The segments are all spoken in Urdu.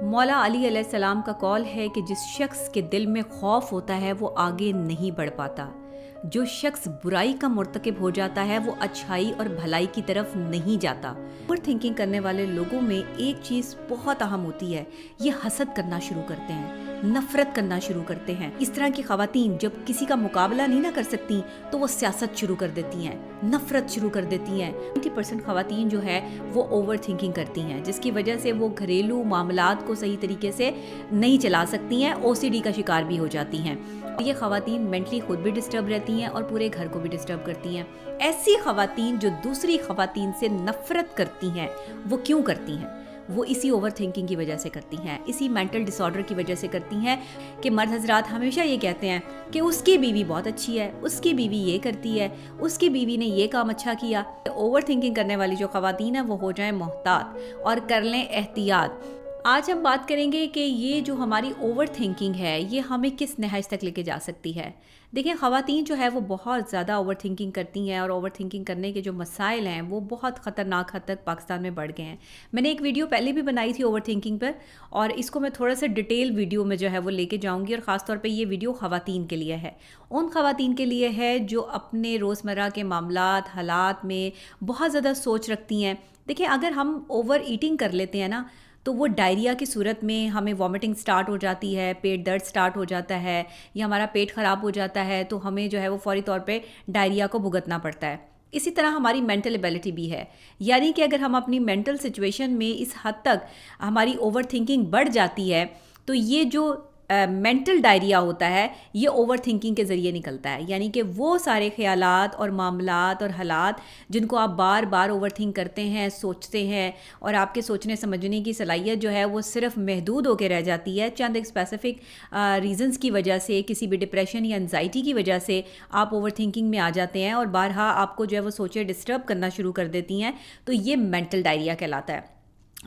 مولا علی علیہ السلام کا قول ہے کہ جس شخص کے دل میں خوف ہوتا ہے وہ آگے نہیں بڑھ پاتا. جو شخص برائی کا مرتکب ہو جاتا ہے وہ اچھائی اور بھلائی کی طرف نہیں جاتا. اوور تھنکنگ کرنے والے لوگوں میں ایک چیز بہت اہم ہوتی ہے، یہ حسد کرنا شروع کرتے ہیں، نفرت کرنا شروع کرتے ہیں. اس طرح کی خواتین جب کسی کا مقابلہ نہیں نہ کر سکتی تو وہ سیاست شروع کر دیتی ہیں، نفرت شروع کر دیتی ہیں. 90% خواتین جو ہے وہ اوور تھنکنگ کرتی ہیں، جس کی وجہ سے وہ گھریلو معاملات کو صحیح طریقے سے نہیں چلا سکتی ہیں، OCD کا شکار بھی ہو جاتی ہیں. یہ خواتین مینٹلی خود بھی ڈسٹرب رہتی ہیں اور پورے گھر کو بھی ڈسٹرب کرتی ہیں. ایسی خواتین جو دوسری خواتین سے نفرت کرتی ہیں، وہ کیوں کرتی ہیں؟ وہ اسی اوور تھنکنگ کی وجہ سے کرتی ہیں، اسی مینٹل ڈس آرڈر کی وجہ سے کرتی ہیں کہ مرد حضرات ہمیشہ یہ کہتے ہیں کہ اس کی بیوی بہت اچھی ہے، اس کی بیوی یہ کرتی ہے، اس کی بیوی نے یہ کام اچھا کیا. اوور تھنکنگ کرنے والی جو خواتین ہیں وہ ہو جائیں محتاط اور کر لیں احتیاط. آج ہم بات کریں گے کہ یہ جو ہماری اوور تھنکنگ ہے یہ ہمیں کس نہج تک لے کے جا سکتی ہے. دیکھیں، خواتین جو ہے وہ بہت زیادہ اوور تھنکنگ کرتی ہیں اور اوور تھنکنگ کرنے کے جو مسائل ہیں وہ بہت خطرناک حد تک پاکستان میں بڑھ گئے ہیں. میں نے ایک ویڈیو پہلے بھی بنائی تھی اوور تھنکنگ پر، اور اس کو میں تھوڑا سا ڈیٹیل ویڈیو میں جو ہے وہ لے کے جاؤں گی، اور خاص طور پہ یہ ویڈیو خواتین کے لیے ہے. ان خواتین کے لیے ہے جو اپنے روزمرہ کے معاملات حالات میں بہت زیادہ سوچ رکھتی ہیں. دیکھیں، اگر ہم اوور ایٹنگ کر لیتے ہیں نا تو وہ ڈائریا کی صورت میں ہمیں وامٹنگ سٹارٹ ہو جاتی ہے، پیٹ درد سٹارٹ ہو جاتا ہے، یا ہمارا پیٹ خراب ہو جاتا ہے تو ہمیں جو ہے وہ فوری طور پہ ڈائریا کو بھگتنا پڑتا ہے. اسی طرح ہماری مینٹل ایبیلٹی بھی ہے، یعنی کہ اگر ہم اپنی مینٹل سچویشن میں اس حد تک ہماری اوور تھنکنگ بڑھ جاتی ہے تو یہ جو مینٹل ڈائریا ہوتا ہے یہ اوور تھنکنگ کے ذریعے نکلتا ہے. یعنی کہ وہ سارے خیالات اور معاملات اور حالات جن کو آپ بار بار اوور تھنک کرتے ہیں، سوچتے ہیں، اور آپ کے سوچنے سمجھنے کی صلاحیت جو ہے وہ صرف محدود ہو کے رہ جاتی ہے چند ایک اسپیسیفک ریزنز کی وجہ سے، کسی بھی ڈپریشن یا انزائٹی کی وجہ سے آپ اوور تھنکنگ میں آ جاتے ہیں اور بارہا آپ کو جو ہے وہ سوچے ڈسٹرب کرنا شروع کر دیتی ہیں، تو یہ مینٹل ڈائریا کہلاتا ہے.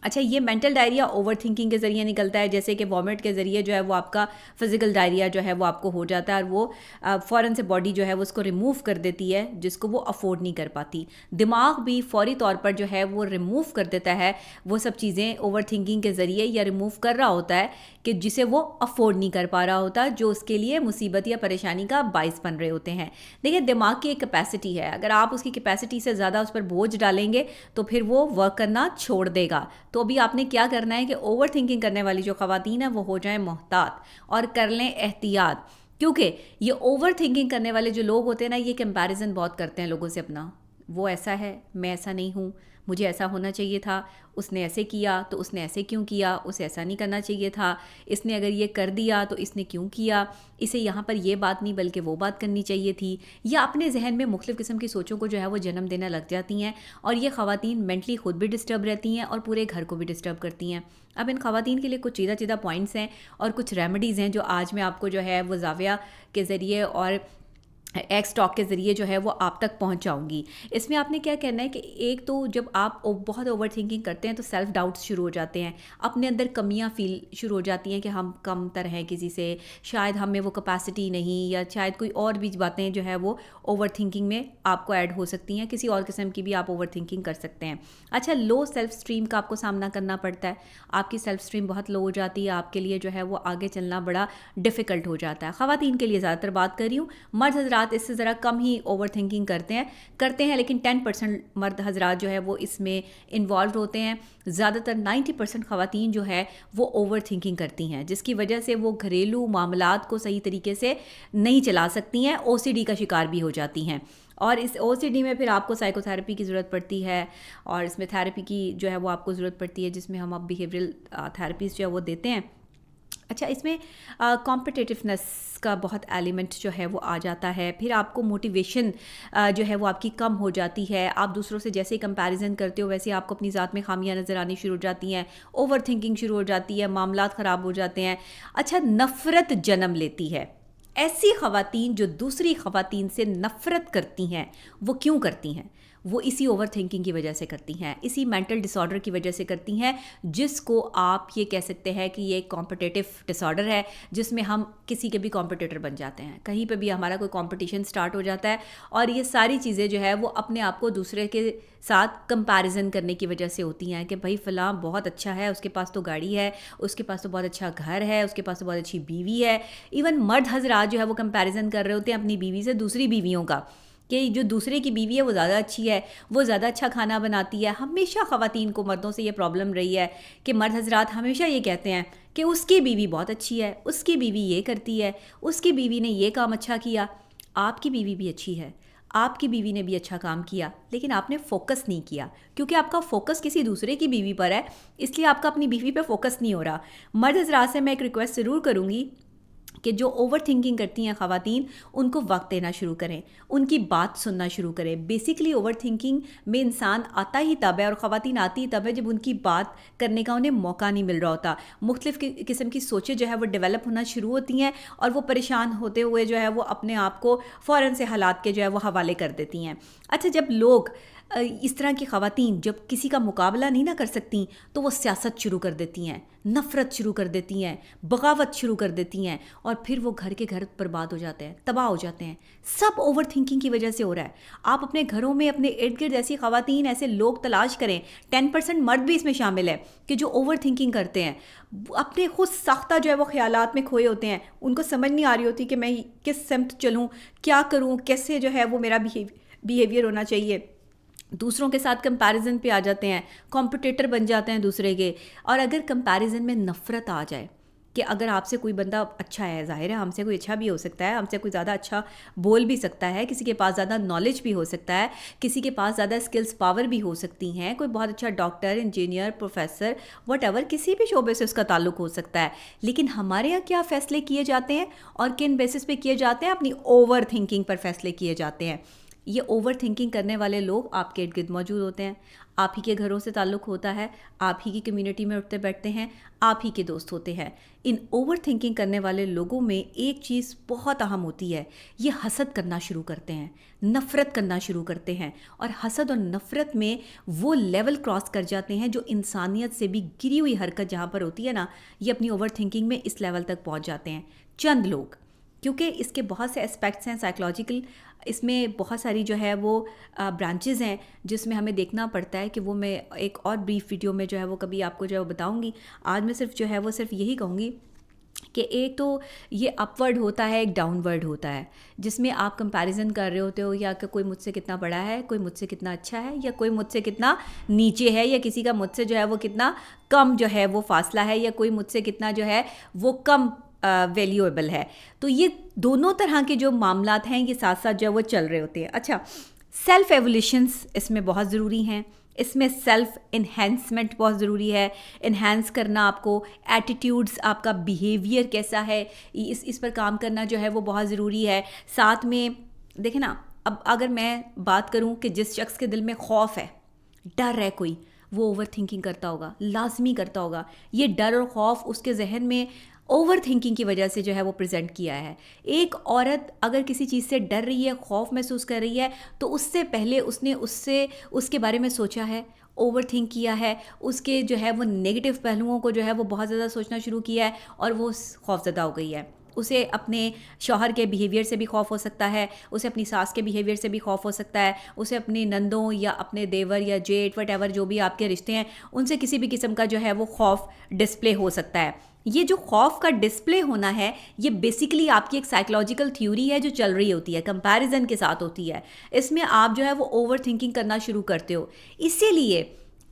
اچھا، یہ مینٹل ڈائریا اوور تھنکنگ کے ذریعے نکلتا ہے، جیسے کہ وامٹ کے ذریعے جو ہے وہ آپ کا فزیکل ڈائریا جو ہے وہ آپ کو ہو جاتا ہے، اور وہ فوراً سے باڈی جو ہے وہ اس کو ریموو کر دیتی ہے جس کو وہ افورڈ نہیں کر پاتی. دماغ بھی فوری طور پر جو ہے وہ ریموو کر دیتا ہے وہ سب چیزیں اوور تھنکنگ کے ذریعے، یا ریموو کر رہا ہوتا ہے کہ جسے وہ افورڈ نہیں کر پا رہا ہوتا، جو اس کے لیے مصیبت یا پریشانی کا باعث بن رہے ہوتے ہیں. دیکھیں، دماغ کی ایک کیپیسٹی ہے، اگر آپ اس کی کیپیسٹی سے زیادہ اس پر بوجھ ڈالیں گے تو پھر وہ ورک کرنا چھوڑ دے گا. تو ابھی آپ نے کیا کرنا ہے کہ اوور تھنکنگ کرنے والی جو خواتین ہیں وہ ہو جائیں محتاط اور کر لیں احتیاط. کیونکہ یہ اوور تھنکنگ کرنے والے جو لوگ ہوتے ہیں نا، یہ کمپیریزن بہت کرتے ہیں لوگوں سے اپنا. وہ ایسا ہے، میں ایسا نہیں ہوں، مجھے ایسا ہونا چاہیے تھا، اس نے ایسے کیا تو اس نے ایسے کیوں کیا، اسے ایسا نہیں کرنا چاہیے تھا، اس نے اگر یہ کر دیا تو اس نے کیوں کیا، اسے یہاں پر یہ بات نہیں بلکہ وہ بات کرنی چاہیے تھی. یا اپنے ذہن میں مختلف قسم کی سوچوں کو جو ہے وہ جنم دینا لگ جاتی ہیں، اور یہ خواتین مینٹلی خود بھی ڈسٹرب رہتی ہیں اور پورے گھر کو بھی ڈسٹرب کرتی ہیں. اب ان خواتین کے لیے کچھ چیدہ پوائنٹس ہیں اور کچھ ریمیڈیز ہیں جو آج میں آپ کو جو ہے وہ زاویہ کے ذریعے اور ایکس ٹاک کے ذریعے جو ہے وہ آپ تک پہنچاؤں گی. اس میں آپ نے کیا کرنا ہے کہ ایک تو جب آپ بہت اوور تھنکنگ کرتے ہیں تو سیلف ڈاؤٹس شروع ہو جاتے ہیں، اپنے اندر کمیاں فیل شروع ہو جاتی ہیں کہ ہم کم تر ہیں کسی سے، شاید ہم میں وہ کیپیسٹی نہیں، یا شاید کوئی اور بھی باتیں جو ہے وہ اوور تھنکنگ میں آپ کو ایڈ ہو سکتی ہیں، کسی اور قسم کی بھی آپ اوور تھنکنگ کر سکتے ہیں. اچھا، لو سیلف اسٹریم کا آپ کو سامنا کرنا پڑتا ہے، آپ کی سیلف اسٹریم بہت لو ہو جاتی ہے، آپ کے لیے جو ہے وہ آگے چلنا بڑا ڈیفیکلٹ ہو جاتا ہے. خواتین کے لیے زیادہ تر بات کر رہی ہوں، مرد حضرات اس سے ذرا کم ہی اوور تھنکنگ کرتے ہیں، لیکن 10% مرد حضرات جو ہے وہ اس میں انوالوڈ ہوتے ہیں. زیادہ تر 90% خواتین جو ہے وہ اوور تھنکنگ کرتی ہیں، جس کی وجہ سے وہ گھریلو معاملات کو صحیح طریقے سے نہیں چلا سکتی ہیں، OCD کا شکار بھی ہو جاتی ہیں. اور اس OCD میں پھر آپ کو سائیکو تھیراپی کی ضرورت پڑتی ہے، اور اس میں تھیراپی کی جو ہے وہ آپ کو ضرورت پڑتی ہے، جس میں ہم اب بیہیویئرل تھیراپیز جو ہے وہ دیتے ہیں. اچھا، اس میں کمپٹیٹیونیس کا بہت ایلیمنٹ جو ہے وہ آ جاتا ہے. پھر آپ کو موٹیویشن جو ہے وہ آپ کی کم ہو جاتی ہے، آپ دوسروں سے جیسے کمپیریزن کرتے ہو ویسے آپ کو اپنی ذات میں خامیاں نظر آنی شروع ہو جاتی ہیں، اوور تھنکنگ شروع ہو جاتی ہے، معاملات خراب ہو جاتے ہیں. اچھا، نفرت جنم لیتی ہے. ایسی خواتین جو دوسری خواتین سے نفرت کرتی ہیں وہ کیوں کرتی ہیں؟ وہ اسی اوور تھنکنگ کی وجہ سے کرتی ہیں, اسی مینٹل ڈس آرڈر کی وجہ سے کرتی ہیں, جس کو آپ یہ کہہ سکتے ہیں کہ یہ ایک کمپٹیٹیو ڈس آرڈر ہے, جس میں ہم کسی کے بھی کمپٹیٹر بن جاتے ہیں. کہیں پہ بھی ہمارا کوئی کمپٹیشن سٹارٹ ہو جاتا ہے, اور یہ ساری چیزیں جو ہے وہ اپنے آپ کو دوسرے کے ساتھ کمپیریزن کرنے کی وجہ سے ہوتی ہیں کہ بھائی فلاں بہت اچھا ہے, اس کے پاس تو گاڑی ہے, اس کے پاس تو بہت اچھا گھر ہے, اس کے پاس تو بہت اچھی بیوی ہے. ایون مرد حضرات جو ہے وہ کمپیریزن کر رہے ہوتے ہیں اپنی بیوی سے دوسری بیویوں کا, کہ جو دوسرے کی بیوی ہے وہ زیادہ اچھی ہے, وہ زیادہ اچھا کھانا بناتی ہے. ہمیشہ خواتین کو مردوں سے یہ پرابلم رہی ہے کہ مرد حضرات ہمیشہ یہ کہتے ہیں کہ اس کی بیوی بہت اچھی ہے, اس کی بیوی یہ کرتی ہے, اس کی بیوی نے یہ کام اچھا کیا. آپ کی بیوی بھی اچھی ہے, آپ کی بیوی نے بھی اچھا کام کیا, لیکن آپ نے فوکس نہیں کیا, کیونکہ آپ کا فوکس کسی دوسرے کی بیوی پر ہے, اس لیے آپ کا اپنی بیوی پہ فوکس نہیں ہو رہا. مرد حضرات سے میں ایک ریکویسٹ ضرور کروں گی کہ جو اوور تھنکنگ کرتی ہیں خواتین, ان کو وقت دینا شروع کریں, ان کی بات سننا شروع کریں. بیسکلی اوور تھنکنگ میں انسان آتا ہی تب ہے, اور خواتین آتی ہی تب ہے جب ان کی بات کرنے کا انہیں موقع نہیں مل رہا ہوتا. مختلف قسم کی سوچیں جو ہے وہ ڈیولپ ہونا شروع ہوتی ہیں, اور وہ پریشان ہوتے ہوئے جو ہے وہ اپنے آپ کو فوراً سے حالات کے جو ہے وہ حوالے کر دیتی ہیں. اچھا, جب لوگ اس طرح کی خواتین جب کسی کا مقابلہ نہیں نہ کر سکتی تو وہ سیاست شروع کر دیتی ہیں, نفرت شروع کر دیتی ہیں, بغاوت شروع کر دیتی ہیں, اور پھر وہ گھر کے گھر برباد ہو جاتے ہیں, تباہ ہو جاتے ہیں. سب اوور تھنکنگ کی وجہ سے ہو رہا ہے. آپ اپنے گھروں میں اپنے ارد گرد ایسی خواتین, ایسے لوگ تلاش کریں, 10% مرد بھی اس میں شامل ہے کہ جو اوور تھنکنگ کرتے ہیں, اپنے خود ساختہ جو ہے وہ خیالات میں کھوئے ہوتے ہیں. ان کو سمجھ نہیں آ رہی ہوتی کہ میں کس سمت چلوں, کیا کروں, کیسے جو ہے وہ میرا بیہیویئر ہونا چاہیے. دوسروں کے ساتھ کمپیریزن پہ آ جاتے ہیں, کمپٹیٹر بن جاتے ہیں دوسرے کے. اور اگر کمپیریزن میں نفرت آ جائے کہ اگر آپ سے کوئی بندہ اچھا ہے, ظاہر ہے ہم سے کوئی اچھا بھی ہو سکتا ہے, ہم سے کوئی زیادہ اچھا بول بھی سکتا ہے, کسی کے پاس زیادہ نالج بھی ہو سکتا ہے, کسی کے پاس زیادہ اسکلز پاور بھی ہو سکتی ہیں, کوئی بہت اچھا doctor, engineer, professor, what ever, کسی بھی شعبے سے اس کا تعلق ہو سکتا ہے. لیکن ہمارے یہاں کیا فیصلے کیے جاتے ہیں اور کن بیسس پہ کیے جاتے ہیں؟ اپنی اوور تھنکنگ پر فیصلے کیے جاتے ہیں. یہ اوور تھنکنگ کرنے والے لوگ آپ کے ارد گرد موجود ہوتے ہیں, آپ ہی کے گھروں سے تعلق ہوتا ہے, آپ ہی کی کمیونٹی میں اٹھتے بیٹھتے ہیں, آپ ہی کے دوست ہوتے ہیں. ان اوور تھنکنگ کرنے والے لوگوں میں ایک چیز بہت اہم ہوتی ہے, یہ حسد کرنا شروع کرتے ہیں, نفرت کرنا شروع کرتے ہیں, اور حسد اور نفرت میں وہ لیول کراس کر جاتے ہیں جو انسانیت سے بھی گری ہوئی حرکت جہاں پر ہوتی ہے نا, یہ اپنی اوور تھنکنگ میں اس لیول تک پہنچ جاتے ہیں. چند لوگ, کیونکہ اس کے بہت سے اسپیکٹس ہیں سائیکلوجیکل, اس میں بہت ساری جو ہے وہ برانچز ہیں جس میں ہمیں دیکھنا پڑتا ہے, کہ وہ میں ایک اور بریف ویڈیو میں جو ہے وہ کبھی آپ کو جو ہے وہ بتاؤں گی. آج میں صرف جو ہے وہ صرف یہی کہوں گی کہ ایک تو یہ اپ ورڈ ہوتا ہے, ایک ڈاؤن ورڈ ہوتا ہے, جس میں آپ کمپیریزن کر رہے ہوتے ہو, یا کہ کوئی مجھ سے کتنا بڑا ہے, کوئی مجھ سے کتنا اچھا ہے, یا کوئی مجھ سے کتنا نیچے ہے, یا کسی کا مجھ سے جو ہے وہ کتنا کم جو ہے وہ فاصلہ ہے, یا کوئی مجھ سے کتنا جو ہے وہ کم ویلیویبل ہے. تو یہ دونوں طرح کے جو معاملات ہیں یہ ساتھ ساتھ جو ہے وہ چل رہے ہوتے ہیں. اچھا, سیلف ایولیوشنز اس میں بہت ضروری ہیں, اس میں سیلف انہینسمنٹ بہت ضروری ہے, انہینس کرنا آپ کو, ایٹیٹیوڈز, آپ کا بیہیویئر کیسا ہے, اس پر کام کرنا جو ہے وہ بہت ضروری ہے. ساتھ میں دیکھیں نا, اب اگر میں بات کروں کہ جس شخص کے دل میں خوف ہے, ڈر ہے کوئی, وہ اوور تھنکنگ کرتا ہوگا, لازمی کرتا ہوگا. یہ ڈر اور خوف اس کے ذہن میں اوور تھنکنگ کی وجہ سے جو ہے وہ پریزنٹ کیا ہے. ایک عورت اگر کسی چیز سے ڈر رہی ہے, خوف محسوس کر رہی ہے, تو اس سے پہلے اس نے اس کے بارے میں سوچا ہے, اوور تھنک کیا ہے, اس کے جو ہے وہ نیگیٹو پہلوؤں کو جو ہے وہ بہت زیادہ سوچنا شروع کیا ہے, اور وہ خوف زدہ ہو گئی ہے. اسے اپنے شوہر کے بیہیویئر سے بھی خوف ہو سکتا ہے, اسے اپنی ساس کے بیہیویئر سے بھی خوف ہو سکتا ہے, اسے اپنی نندوں یا اپنے دیور یا جیٹ وٹ ایور جو بھی آپ کے رشتے ہیں ان سے کسی بھی قسم کا جو ہے وہ خوف ڈسپلے ہو سکتا ہے. یہ جو خوف کا ڈسپلے ہونا ہے یہ بیسیکلی آپ کی ایک سائیکلوجیکل تھیوری ہے جو چل رہی ہوتی ہے, کمپیریزن کے ساتھ ہوتی ہے. اس میں آپ جو ہے وہ اوور تھنکنگ کرنا شروع کرتے ہو. اسی لیے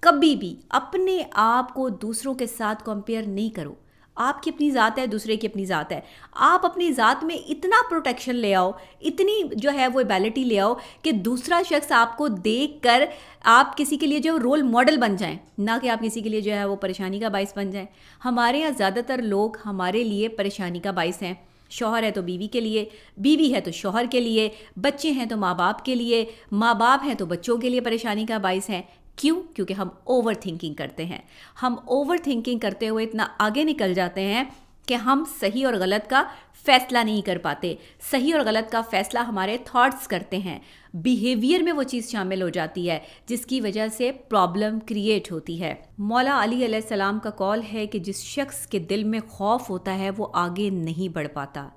کبھی بھی اپنے آپ کو دوسروں کے ساتھ کمپیئر نہیں کرو. آپ کی اپنی ذات ہے, دوسرے کی اپنی ذات ہے. آپ اپنی ذات میں اتنا پروٹیکشن لے آؤ, اتنی جو ہے وہ ایبیلٹی لے آؤ کہ دوسرا شخص آپ کو دیکھ کر آپ کسی کے لیے جو رول ماڈل بن جائیں, نہ کہ آپ کسی کے لیے جو ہے وہ پریشانی کا باعث بن جائیں. ہمارے یہاں زیادہ تر لوگ ہمارے لیے پریشانی کا باعث ہیں. شوہر ہے تو بیوی کے لیے, بیوی ہے تو شوہر کے لیے, بچے ہیں تو ماں باپ کے لیے, ماں باپ ہیں تو بچوں کے لیے پریشانی کا باعث ہیں. کیوں؟ کیونکہ ہم اوور تھنکنگ کرتے ہیں. ہم اوور تھنکنگ کرتے ہوئے اتنا آگے نکل جاتے ہیں کہ ہم صحیح اور غلط کا فیصلہ نہیں کر پاتے. صحیح اور غلط کا فیصلہ ہمارے تھاٹس کرتے ہیں. بیہیویئر میں وہ چیز شامل ہو جاتی ہے جس کی وجہ سے پرابلم کریٹ ہوتی ہے. مولا علی علیہ السلام کا قول ہے کہ جس شخص کے دل میں خوف ہوتا ہے وہ آگے نہیں بڑھ پاتا.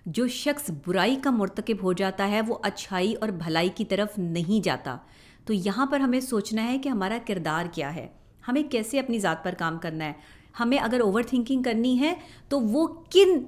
جو شخص برائی کا مرتکب ہو جاتا ہے وہ اچھائی اور بھلائی کی طرف نہیں جاتا. تو یہاں پر ہمیں سوچنا ہے کہ ہمارا کردار کیا ہے, ہمیں کیسے اپنی ذات پر کام کرنا ہے. ہمیں اگر اوور تھنکنگ کرنی ہے تو وہ کن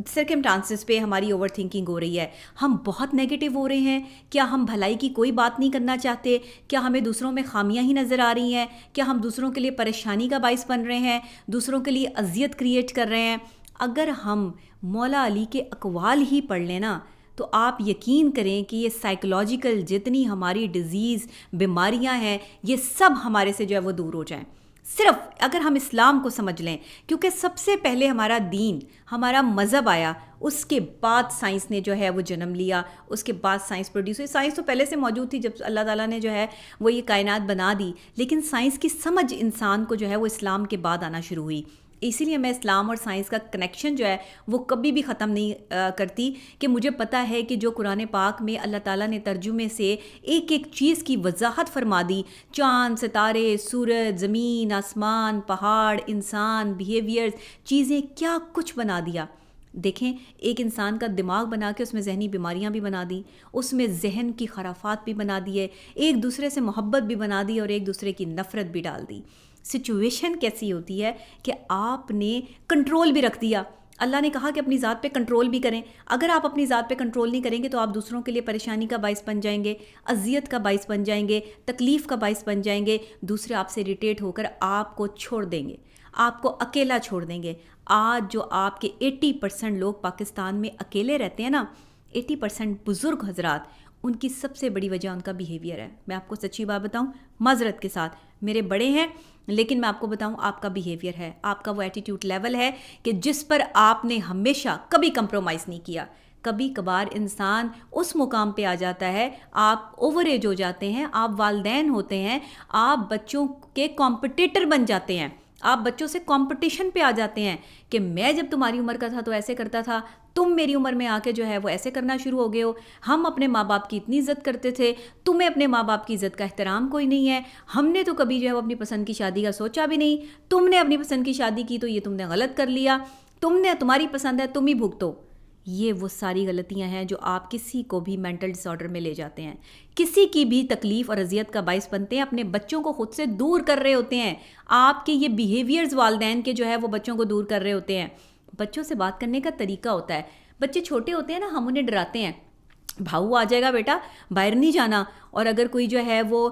سرکمٹانسز پہ ہماری اوور تھنکنگ ہو رہی ہے. ہم بہت نیگیٹو ہو رہے ہیں, کیا ہم بھلائی کی کوئی بات نہیں کرنا چاہتے, کیا ہمیں دوسروں میں خامیاں ہی نظر آ رہی ہیں, کیا ہم دوسروں کے لیے پریشانی کا باعث بن رہے ہیں, دوسروں کے لیے اذیت کریٹ کر رہے ہیں. اگر ہم مولا علی کے اقوال ہی پڑھ لیں نا تو آپ یقین کریں کہ یہ سائیکولوجیکل جتنی ہماری ڈیزیز بیماریاں ہیں یہ سب ہمارے سے جو ہے وہ دور ہو جائیں. صرف اگر ہم اسلام کو سمجھ لیں, کیونکہ سب سے پہلے ہمارا دین, ہمارا مذہب آیا, اس کے بعد سائنس نے جو ہے وہ جنم لیا, اس کے بعد سائنس پروڈیوس ہوئی. سائنس تو پہلے سے موجود تھی جب اللہ تعالیٰ نے جو ہے وہ یہ کائنات بنا دی, لیکن سائنس کی سمجھ انسان کو جو ہے وہ اسلام کے بعد آنا شروع ہوئی. اسی لیے میں اسلام اور سائنس کا کنیکشن جو ہے وہ کبھی بھی ختم نہیں کرتی کہ مجھے پتہ ہے کہ جو قرآن پاک میں اللہ تعالیٰ نے ترجمے سے ایک ایک چیز کی وضاحت فرما دی, چاند, ستارے, سورج, زمین, آسمان, پہاڑ, انسان, بیہیویئرز, چیزیں کیا کچھ بنا دیا. دیکھیں, ایک انسان کا دماغ بنا کے اس میں ذہنی بیماریاں بھی بنا دی, اس میں ذہن کی خرافات بھی بنا دیے, ایک دوسرے سے محبت بھی بنا دی اور ایک دوسرے کی نفرت بھی ڈال دی. سچویشن کیسی ہوتی ہے کہ آپ نے کنٹرول بھی رکھ دیا. اللہ نے کہا کہ اپنی ذات پہ کنٹرول بھی کریں. اگر آپ اپنی ذات پہ کنٹرول نہیں کریں گے تو آپ دوسروں کے لیے پریشانی کا باعث بن جائیں گے, اذیت کا باعث بن جائیں گے, تکلیف کا باعث بن جائیں گے. دوسرے آپ سے اریٹیٹ ہو کر آپ کو چھوڑ دیں گے, آپ کو اکیلا چھوڑ دیں گے. آج جو آپ کے 80% لوگ پاکستان میں اکیلے رہتے ہیں نا, 80% بزرگ حضرات, ان کی سب سے بڑی وجہ ان کا بیہیویئر ہے. میں آپ کو سچی بات بتاؤں, معذرت کے ساتھ, میرے بڑے ہیں لیکن میں آپ کو بتاؤں آپ کا بیہیویئر ہے, آپ کا وہ ایٹیٹیوڈ لیول ہے کہ جس پر آپ نے ہمیشہ کبھی کمپرومائز نہیں کیا. کبھی کبھار انسان اس مقام پہ آ جاتا ہے, آپ اوور ایج ہو جاتے ہیں, آپ والدین ہوتے ہیں, آپ بچوں کے کمپٹیٹر بن جاتے ہیں, آپ بچوں سے کمپٹیشن پہ آ جاتے ہیں کہ میں جب تمہاری عمر کا تھا تو ایسے کرتا تھا, تم میری عمر میں آ کے جو ہے وہ ایسے کرنا شروع ہو گئے ہو. ہم اپنے ماں باپ کی اتنی عزت کرتے تھے, تمہیں اپنے ماں باپ کی عزت کا احترام کوئی نہیں ہے. ہم نے تو کبھی جو ہے وہ اپنی پسند کی شادی کا سوچا بھی نہیں, تم نے اپنی پسند کی شادی کی تو یہ تم نے غلط کر لیا, تمہاری پسند ہے تم ہی بھگتو. یہ وہ ساری غلطیاں ہیں جو آپ کسی کو بھی مینٹل ڈس آرڈر میں لے جاتے ہیں, کسی کی بھی تکلیف اور اذیت کا باعث بنتے ہیں, اپنے بچوں کو خود سے دور کر رہے ہوتے ہیں. آپ کے یہ بیہیویئرز والدین کے جو ہے وہ بچوں کو دور کر رہے ہوتے ہیں. بچوں سے بات کرنے کا طریقہ ہوتا ہے, بچے چھوٹے ہوتے ہیں نا, ہم انہیں ڈراتے ہیں, بھاؤ آ جائے گا بیٹا, باہر نہیں جانا. اور اگر کوئی جو ہے وہ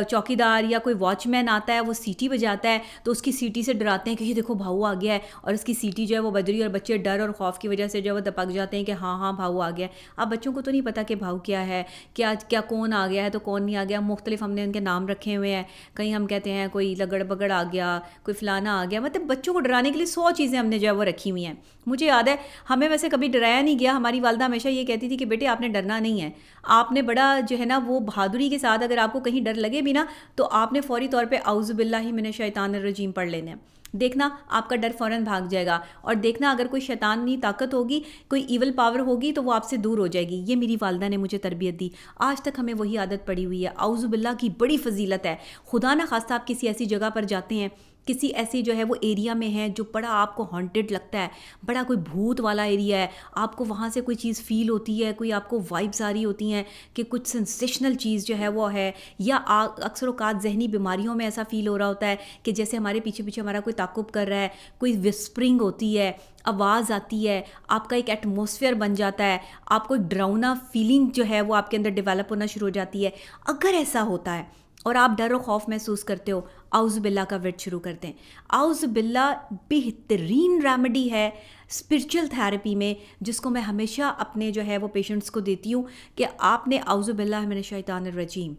چوکیدار یا کوئی واچ مین آتا ہے, وہ سیٹی بجاتا ہے تو اس کی سیٹی سے ڈراتے ہیں کہ یہ دیکھو بھاؤ آ گیا ہے, اور اس کی سیٹی جو ہے وہ بج رہی ہے, اور بچے ڈر اور خوف کی وجہ سے جو ہے وہ دپک جاتے ہیں کہ ہاں ہاں بھاؤ آ گیا ہے. اب بچوں کو تو نہیں پتہ کہ بھاؤ کیا ہے, کیا کون آ گیا ہے تو کون نہیں آ گیا. مختلف ہم نے ان کے نام رکھے ہوئے ہیں, کہیں ہم کہتے ہیں کوئی لگڑ بگڑ آ گیا, کوئی فلانا آ گیا. مطلب بچوں کو ڈرانے کے لیے 100 چیزیں ہم نے جو ہے وہ رکھی ہوئی ہیں. مجھے یاد ہے ہمیں ویسے کبھی ڈرایا نہیں گیا, ہماری والدہ ہمیشہ یہ کہتی تھی کہ بیٹے آپ نے ڈرنا نہیں ہے, آپ نے بڑا جو ہے نا وہ بہادری کے ساتھ, اگر آپ کو کہیں ڈر لگے بھی نا تو آپ نے فوری طور پہ اعوذ باللہ من الشیطان الرجیم پڑھ لینے. دیکھنا آپ کا ڈر فوراً بھاگ جائے گا, اور دیکھنا اگر کوئی شیطانی طاقت ہوگی, کوئی ایول پاور ہوگی تو وہ آپ سے دور ہو جائے گی. یہ میری والدہ نے مجھے تربیت دی, آج تک ہمیں وہی عادت پڑی ہوئی ہے. اعوذ باللہ کی بڑی فضیلت ہے. خدا نہ خواستہ آپ کسی ایسی جگہ پر جاتے ہیں, کسی ایسی جو ہے وہ ایریا میں ہے جو بڑا آپ کو ہانٹڈ لگتا ہے, بڑا کوئی بھوت والا ایریا ہے, آپ کو وہاں سے کوئی چیز فیل ہوتی ہے, کوئی آپ کو وائبز آ رہی ہوتی ہیں کہ کچھ سینسیشنل چیز جو ہے وہ ہے, یا اکثر اوقات ذہنی بیماریوں میں ایسا فیل ہو رہا ہوتا ہے کہ جیسے ہمارے پیچھے پیچھے ہمارا کوئی تعاقب کر رہا ہے, کوئی وسپرنگ ہوتی ہے, آواز آتی ہے, آپ کا ایک ایٹماسفیئر بن جاتا ہے, آپ کو ایک ڈراؤنا فیلنگ جو ہے وہ آپ کے اندر ڈیولپ ہونا شروع ہو جاتی ہے. اگر ایسا ہوتا ہے اور آپ ڈر و خوف محسوس کرتے ہو, اعوذ باللہ کا ورد شروع کرتے ہیں. اعوذ باللہ بہترین ریمیڈی ہے اسپرچل تھیراپی میں, جس کو میں ہمیشہ اپنے جو ہے وہ پیشنٹس کو دیتی ہوں کہ آپ نے اعوذ باللہ من الشیطان الرجیم,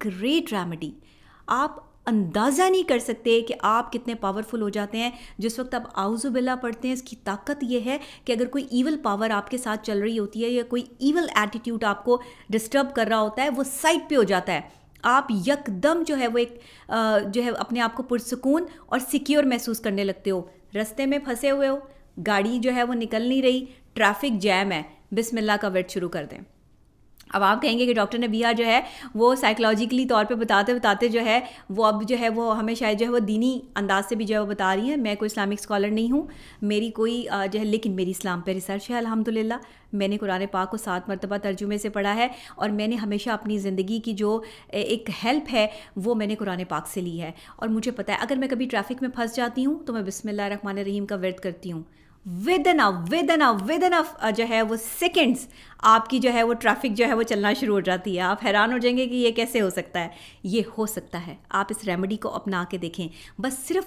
گریٹ ریمیڈی. آپ اندازہ نہیں کر سکتے کہ آپ کتنے پاورفل ہو جاتے ہیں جس وقت آپ اعوذ باللہ پڑھتے ہیں. اس کی طاقت یہ ہے کہ اگر کوئی ایول پاور آپ کے ساتھ چل رہی ہوتی ہے, یا کوئی ایول ایٹیٹیوڈ آپ کو ڈسٹرب کر رہا ہوتا ہے, وہ سائڈ پہ ہو جاتا ہے. آپ یک دم جو ہے وہ ایک جو ہے اپنے آپ کو پرسکون اور سیکیور محسوس کرنے لگتے ہو. رستے میں پھنسے ہوئے ہو, گاڑی جو ہے وہ نکل نہیں رہی, ٹریفک جیم ہے, بسم اللہ کا ورد شروع کر دیں. اب آپ کہیں گے کہ ڈاکٹر نبیہ جو ہے وہ سائیکلوجیکلی طور پہ بتاتے جو ہے وہ اب جو ہے وہ ہمیں شاید جو ہے وہ دینی انداز سے بھی جو ہے وہ بتا رہی ہیں. میں کوئی اسلامک اسکالر نہیں ہوں, میری کوئی جو ہے, لیکن میری اسلام پہ ریسرچ ہے الحمدللہ. میں نے قرآن پاک کو 7 مرتبہ ترجمے سے پڑھا ہے, اور میں نے ہمیشہ اپنی زندگی کی جو ایک ہیلپ ہے وہ میں نے قرآن پاک سے لی ہے. اور مجھے پتہ ہے اگر میں کبھی ٹریفک میں پھنس جاتی ہوں تو میں بسم اللہ الرحمن الرحیم کا ورد کرتی ہوں. ود ان جو ہے وہ سیکنڈز آپ کی جو ہے وہ ٹریفک جو ہے وہ چلنا شروع ہو جاتی ہے. آپ حیران ہو جائیں گے کہ یہ کیسے ہو سکتا ہے. یہ ہو سکتا ہے, آپ اس ریمیڈی کو اپنا کے دیکھیں. بس صرف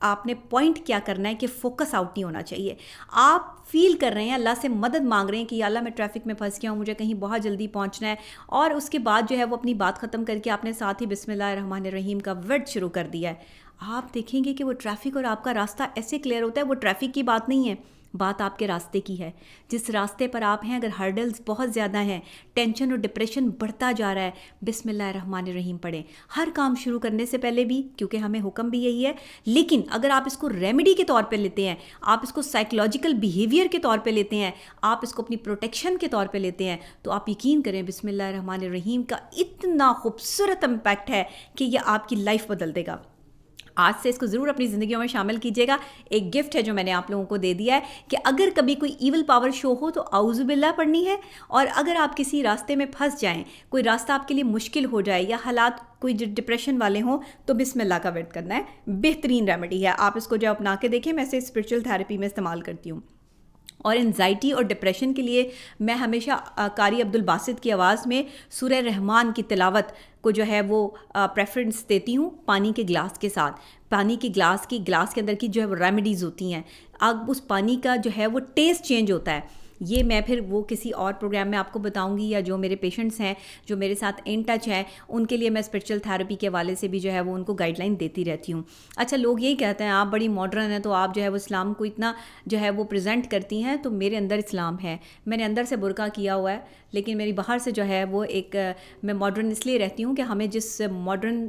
آپ نے پوائنٹ کیا کرنا ہے کہ فوکس آؤٹ نہیں ہونا چاہیے. آپ فیل کر رہے ہیں, اللہ سے مدد مانگ رہے ہیں کہ یا اللہ میں ٹریفک میں پھنس گیا ہوں, مجھے کہیں بہت جلدی پہنچنا ہے, اور اس کے بعد جو ہے وہ اپنی بات ختم کر کے آپ نے ساتھ ہی بسم اللہ الرحمن الرحیم کا ورد شروع کر دیا ہے. آپ دیکھیں گے کہ وہ ٹریفک اور آپ کا راستہ ایسے کلیئر ہوتا ہے. وہ ٹریفک کی بات نہیں ہے, بات آپ کے راستے کی ہے. جس راستے پر آپ ہیں, اگر ہرڈلز بہت زیادہ ہیں, ٹینشن اور ڈپریشن بڑھتا جا رہا ہے, بسم اللہ الرحمن الرحیم پڑھیں ہر کام شروع کرنے سے پہلے بھی, کیونکہ ہمیں حکم بھی یہی ہے. لیکن اگر آپ اس کو ریمیڈی کے طور پہ لیتے ہیں, آپ اس کو سائیکلوجیکل بیہیویئر کے طور پہ لیتے ہیں, آپ اس کو اپنی پروٹیکشن کے طور پہ لیتے ہیں, تو آپ یقین کریں بسم اللہ الرحمن الرحیم کا اتنا خوبصورت امپیکٹ ہے کہ یہ آپ کی لائف بدل دے گا. آج سے اس کو ضرور اپنی زندگیوں میں شامل کیجیے گا. ایک گفٹ ہے جو میں نے آپ لوگوں کو دے دیا ہے کہ اگر کبھی کوئی ایول پاور شو ہو تو اعوذ باللہ پڑھنی ہے, اور اگر آپ کسی راستے میں پھنس جائیں, کوئی راستہ آپ کے لیے مشکل ہو جائے, یا حالات کوئی ڈپریشن والے ہوں, تو بسم اللہ کا ورد کرنا ہے. بہترین ریمیڈی ہے, آپ اس کو جو اپنا کے دیکھیں. میں اسے اسپرچل تھیراپی میں استعمال کرتی ہوں. اور انزائٹی اور ڈپریشن کے لیے میں ہمیشہ قاری عبدالباسط کی آواز میں سورہ رحمان کی تلاوت کو جو ہے وہ پریفرنس دیتی ہوں, پانی کے گلاس کے ساتھ. پانی کے گلاس کے اندر کی جو ہے وہ ریمیڈیز ہوتی ہیں, اب اس پانی کا جو ہے وہ ٹیسٹ چینج ہوتا ہے. یہ میں پھر وہ کسی اور پروگرام میں آپ کو بتاؤں گی, یا جو میرے پیشنٹس ہیں جو میرے ساتھ ان ٹچ ہیں ان کے لیے میں اسپرچل تھیراپی کے حوالے سے بھی جو ہے وہ ان کو گائیڈ لائن دیتی رہتی ہوں. اچھا, لوگ یہی کہتے ہیں آپ بڑی ماڈرن ہیں, تو آپ جو ہے وہ اسلام کو اتنا جو ہے وہ پریزنٹ کرتی ہیں, تو میرے اندر اسلام ہے. میں نے اندر سے برقع کیا ہوا ہے, لیکن میری باہر سے جو ہے وہ ایک میں ماڈرن اس لیے رہتی ہوں کہ ہمیں جس ماڈرن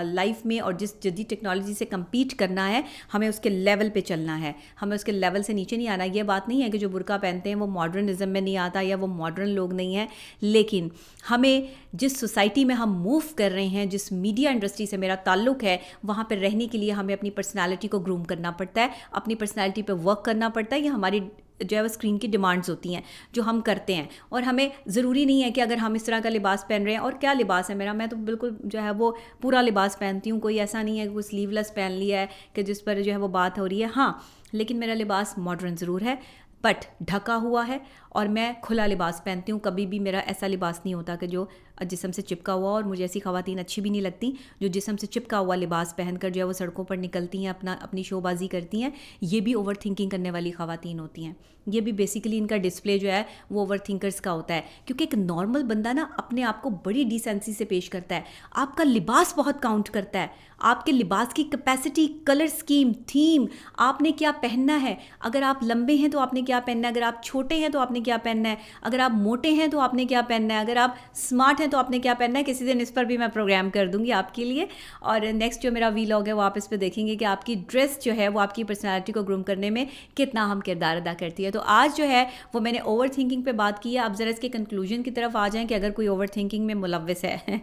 لائف میں اور جس جدید ٹیکنالوجی سے کمپیٹ کرنا ہے, ہمیں اس کے لیول پہ چلنا ہے, ہمیں اس کے لیول سے نیچے نہیں آنا. یہ بات نہیں ہے کہ جو برقع پہنتے ہیں وہ ماڈرنزم میں نہیں آتا یا وہ ماڈرن لوگ نہیں ہیں, لیکن ہمیں جس سوسائٹی میں ہم موو کر رہے ہیں, جس میڈیا انڈسٹری سے میرا تعلق ہے, وہاں پہ رہنے کے لیے ہمیں اپنی پرسنالٹی کو گروم کرنا پڑتا ہے, اپنی پرسنالٹی پہ ورک کرنا پڑتا ہے. یہ ہماری جو ہے وہ اسکرین کی ڈیمانڈز ہوتی ہیں جو ہم کرتے ہیں, اور ہمیں ضروری نہیں ہے کہ اگر ہم اس طرح کا لباس پہن رہے ہیں. اور کیا لباس ہے میرا, میں تو بالکل جو ہے وہ پورا لباس پہنتی ہوں. کوئی ایسا نہیں ہے کہ کوئی سلیو لیس پہن لیا ہے کہ جس پر جو ہے وہ بات ہو رہی ہے. ہاں, لیکن میرا لباس ماڈرن ضرور ہے, بٹ ڈھکا ہوا ہے, اور میں کھلا لباس پہنتی ہوں. کبھی بھی میرا ایسا لباس نہیں ہوتا کہ جو جسم سے چپکا ہوا, اور مجھے ایسی خواتین اچھی بھی نہیں لگتی جو جسم سے چپکا ہوا لباس پہن کر جو ہے وہ سڑکوں پر نکلتی ہیں, اپنی شو بازی کرتی ہیں. یہ بھی اوور تھنکنگ کرنے والی خواتین ہوتی ہیں. یہ بھی بیسیکلی ان کا ڈسپلے جو ہے وہ اوور تھنکرز کا ہوتا ہے, کیونکہ ایک نارمل بندہ نا اپنے آپ کو بڑی ڈیسینسی سے پیش کرتا ہے. آپ کا لباس بہت کاؤنٹ کرتا ہے, آپ کے لباس کی کیپیسٹی, کلر اسکیم, تھیم, آپ نے کیا پہننا ہے. اگر آپ لمبے ہیں تو آپ نے کیا پہننا ہے, اگر آپ چھوٹے ہیں تو آپ نے کیا پہننا ہے, اگر آپ موٹے ہیں تو آپ نے کیا پہننا ہے, اگر آپ اسمارٹ ہیں تو آپ نے کیا پہننا ہے. کسی دن اس پر بھی میں پروگرام کر دوں گی آپ کے لیے, اور نیکسٹ جو میرا ویلاگ ہے وہ آپ اس پہ دیکھیں گے کہ آپ کی ڈریس جو ہے وہ آپ کی پرسنالٹی کو گروم کرنے میں کتنا اہم کردار ادا کرتی ہے. تو آج جو ہے وہ میں نے اوور تھنکنگ پہ بات کی ہے. اب ذرا اس کے کنکلوژن کی طرف آ جائیں کہ اگر کوئی اوور تھنکنگ میں ملوث ہے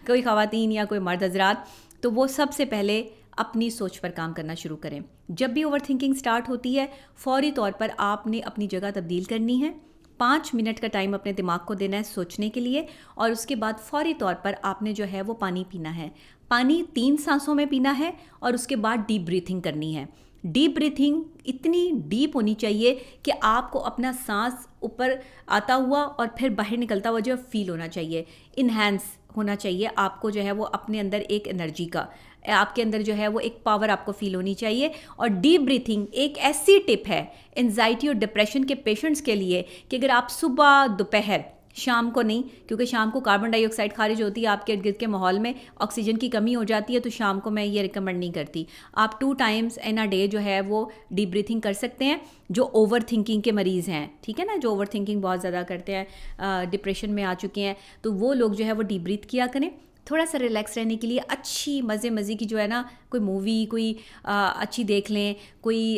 کوئی خواتین یا کوئی مرد حضرات, تو وہ سب سے پہلے اپنی سوچ پر کام کرنا شروع کریں. جب بھی اوور تھنکنگ سٹارٹ ہوتی ہے, فوری طور پر آپ نے اپنی جگہ تبدیل کرنی ہے. 5 منٹ کا ٹائم اپنے دماغ کو دینا ہے سوچنے کے لیے, اور اس کے بعد فوری طور پر آپ نے جو ہے وہ پانی پینا ہے. پانی 3 سانسوں میں پینا ہے, اور اس کے بعد ڈیپ بریتھنگ کرنی ہے. ڈیپ بریتھنگ اتنی ڈیپ ہونی چاہیے کہ آپ کو اپنا سانس اوپر آتا ہوا اور پھر باہر نکلتا ہوا جو فیل ہونا چاہیے. انہینس ہونا چاہیے آپ کو جو ہے وہ اپنے اندر ایک انرجی کا, آپ کے اندر جو ہے وہ ایک پاور آپ کو فیل ہونی چاہیے. اور ڈیپ بریتھنگ ایک ایسی ٹپ ہے انزائٹی اور ڈپریشن کے پیشنٹس کے لیے کہ اگر آپ صبح, دوپہر, شام کو نہیں, کیونکہ شام کو کاربن ڈائی آکسائڈ خارج ہوتی ہے آپ کے ارد گرد کے ماحول میں, آکسیجن کی کمی ہو جاتی ہے, تو شام کو میں یہ ریکمنڈ نہیں کرتی. آپ 2 ٹائمز ان اے ڈے جو ہے وہ ڈیپ بریتھنگ کر سکتے ہیں جو اوور تھنکنگ کے مریض ہیں, ٹھیک ہے نا, جو اوور تھنکنگ بہت زیادہ کرتے ہیں, ڈپریشن میں آ چکے ہیں, تو وہ لوگ جو ہے وہ ڈیپ بریتھ کیا کریں. تھوڑا سا ریلیکس رہنے کے لیے اچھی مزے کی جو ہے نا کوئی مووی کوئی اچھی دیکھ لیں، کوئی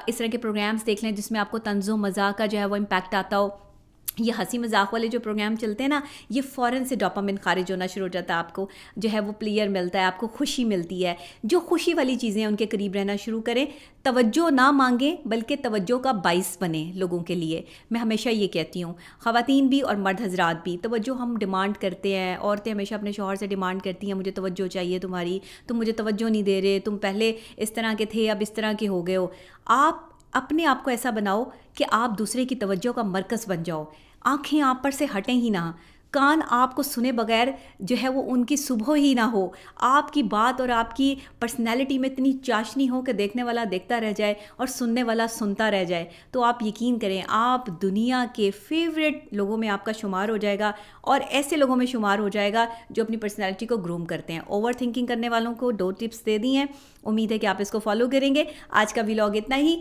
اس طرح کے پروگرامز دیکھ لیں جس میں آپ کو طنز و مزاح کا جو ہے وہ امپیکٹ آتا ہو. یہ ہنسی مذاق والے جو پروگرام چلتے ہیں نا، یہ فوراً سے ڈوپامن خارج ہونا شروع ہو جاتا ہے، آپ کو جو ہے وہ پلیئر ملتا ہے، آپ کو خوشی ملتی ہے. جو خوشی والی چیزیں ہیں ان کے قریب رہنا شروع کریں، توجہ نہ مانگیں بلکہ توجہ کا باعث بنیں لوگوں کے لیے. میں ہمیشہ یہ کہتی ہوں، خواتین بھی اور مرد حضرات بھی، توجہ ہم ڈیمانڈ کرتے ہیں، عورتیں ہمیشہ اپنے شوہر سے ڈیمانڈ کرتی ہیں مجھے توجہ چاہیے تمہاری، تم مجھے توجہ نہیں دے رہے، تم پہلے اس طرح کے تھے اب اس طرح کے ہو گئے ہو. آپ اپنے آپ کو ایسا بناؤ کہ آپ دوسرے کی توجہ کا مرکز بن جاؤ. آنکھیں آپ پر سے ہٹیں ہی نہ، کان آپ کو سنے بغیر جو ہے وہ ان کی صبح ہی نہ ہو. آپ کی بات اور آپ کی پرسنالٹی میں اتنی چاشنی ہو کہ دیکھنے والا دیکھتا رہ جائے اور سننے والا سنتا رہ جائے. تو آپ یقین کریں آپ دنیا کے فیوریٹ لوگوں میں آپ کا شمار ہو جائے گا، اور ایسے لوگوں میں شمار ہو جائے گا جو اپنی پرسنالٹی کو گروم کرتے ہیں. اوور تھنکنگ کرنے والوں کو 2 ٹپس دے دی ہیں، امید ہے کہ آپ اس کو فالو کریں گے. آج کا ولاگ اتنا ہی.